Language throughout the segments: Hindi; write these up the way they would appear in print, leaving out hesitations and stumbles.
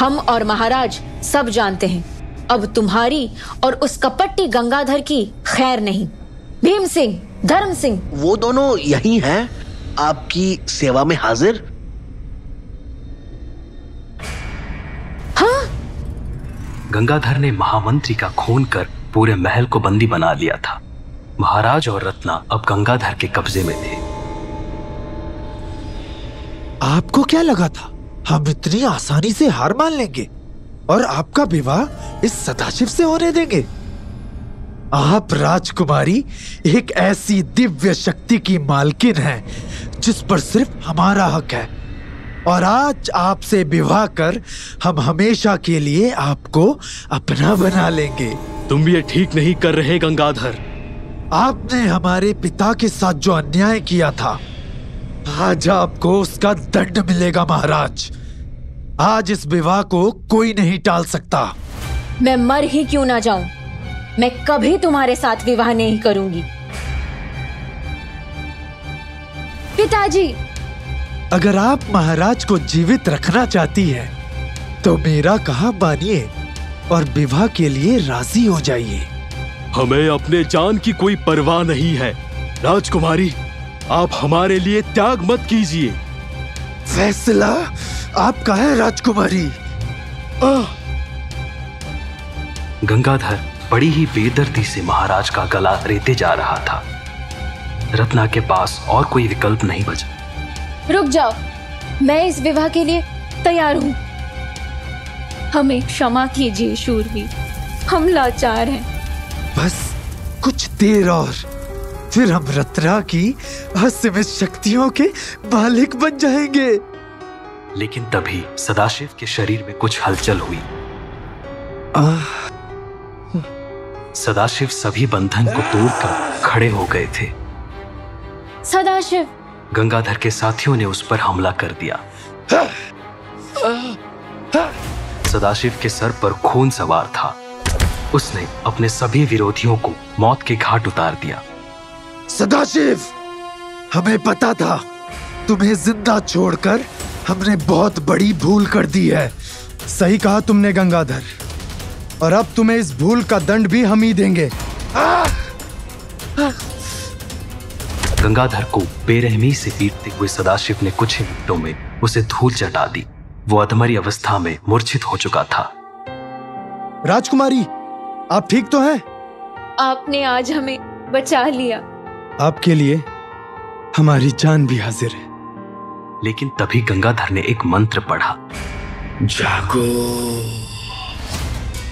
हम और महाराज सब जानते हैं, अब तुम्हारी और उस कपट्टी गंगाधर की खैर नहीं। भीम सिंह, धर्म सिंह, वो दोनों यही हैं, आपकी सेवा में हाजिर। हाँ? गंगाधर ने महामंत्री का खून कर पूरे महल को बंदी बना लिया था। महाराज और रत्ना अब गंगाधर के कब्जे में थे। आपको क्या लगा था हम इतनी आसानी से हार मान लेंगे और आपका विवाह इस सदाशिव से होने देंगे? आप राजकुमारी एक ऐसी दिव्य शक्ति की मालकिन हैं जिस पर सिर्फ हमारा हक है, और आज आपसे विवाह कर हम हमेशा के लिए आपको अपना बना लेंगे। तुम ये ठीक नहीं कर रहे गंगाधर। आपने हमारे पिता के साथ जो अन्याय किया था, आज आपको उसका दंड मिलेगा महाराज। आज इस विवाह को कोई नहीं टाल सकता। मैं मर ही क्यों ना जाऊं, मैं कभी तुम्हारे साथ विवाह नहीं करूंगी। पिताजी, अगर आप महाराज को जीवित रखना चाहती हैं, तो मेरा कहा मानिए और विवाह के लिए राजी हो जाइए। हमें अपने जान की कोई परवाह नहीं है। राजकुमारी, आप हमारे लिए त्याग मत कीजिए। फैसला आपका है राजकुमारी। गंगाधर बड़ी ही बेदर्दी से महाराज का गला रेते जा रहा था। रत्ना के पास और कोई विकल्प नहीं बचा। रुक जाओ, मैं इस विवाह के लिए तैयार हूँ। हमें क्षमा कीजिए शूरवीर, हम लाचार हैं। बस कुछ देर और, फिर हम रत्ना की असीमित शक्तियों के मालिक बन जाएंगे। लेकिन तभी सदाशिव के शरीर में कुछ हलचल हुई। सदाशिव सभी बंधन को तोड़कर खड़े हो गए थे। सदाशिव! गंगाधर के साथियों ने उस पर हमला कर दिया। सदाशिव के सर पर खून सवार था। उसने अपने सभी विरोधियों को मौत के घाट उतार दिया। सदाशिव, हमें पता था तुम्हें जिंदा छोड़कर हमने बहुत बड़ी भूल कर दी है। सही कहा तुमने गंगाधर, और अब तुम्हें इस भूल का दंड भी हम ही देंगे। गंगाधर को बेरहमी से पीटते हुए सदाशिव ने कुछ ही मिनटों में उसे धूल चटा दी। वो अधमरी अवस्था में मूर्छित हो चुका था। राजकुमारी, आप ठीक तो हैं? आपने आज हमें बचा लिया। आपके लिए हमारी जान भी हाजिर है। लेकिन तभी गंगाधर ने एक मंत्र पढ़ा। जागो,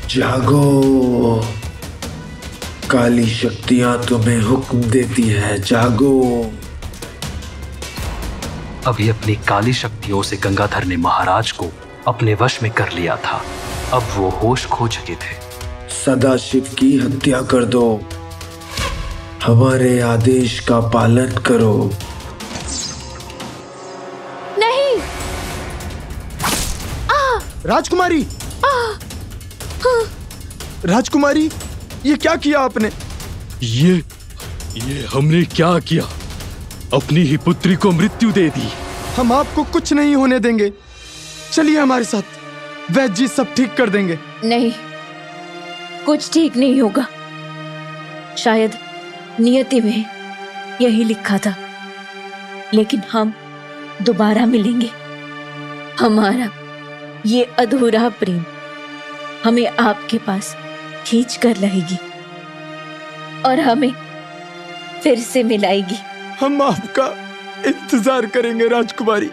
जागो, काली शक्तियां तुम्हें हुक्म देती है, जागो। अभी अपनी काली शक्तियों से गंगाधर ने महाराज को अपने वश में कर लिया था। अब वो होश खो चुके थे। सदाशिव की हत्या कर दो, हमारे आदेश का पालन करो। नहीं! राजकुमारी! राजकुमारी, ये क्या किया आपने? ये हमने क्या किया? अपनी ही पुत्री को मृत्यु दे दी। हम आपको कुछ नहीं होने देंगे। चलिए हमारे साथ, वैद्य जी सब ठीक कर देंगे। नहीं, कुछ ठीक नहीं होगा। शायद नियति में यही लिखा था, लेकिन हम दोबारा मिलेंगे। हमारा ये अधूरा प्रेम हमें आपके पास खींच कर लाएगी और हमें फिर से मिलाएगी। हम आपका इंतजार करेंगे राजकुमारी।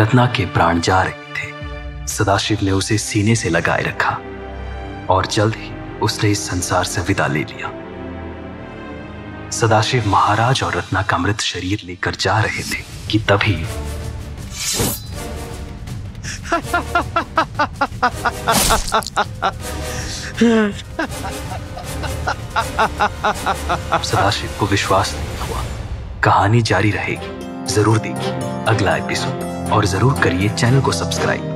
रत्ना के प्राण जा रहे थे। सदाशिव ने उसे सीने से लगाए रखा और जल्द ही उसने इस संसार से विदा ले लिया। सदाशिव महाराज और रत्ना का मृत शरीर लेकर जा रहे थे कि तभी सदाशिव को विश्वास नहीं हुआ। कहानी जारी रहेगी, जरूर देखिए अगला एपिसोड और जरूर करिए चैनल को सब्सक्राइब।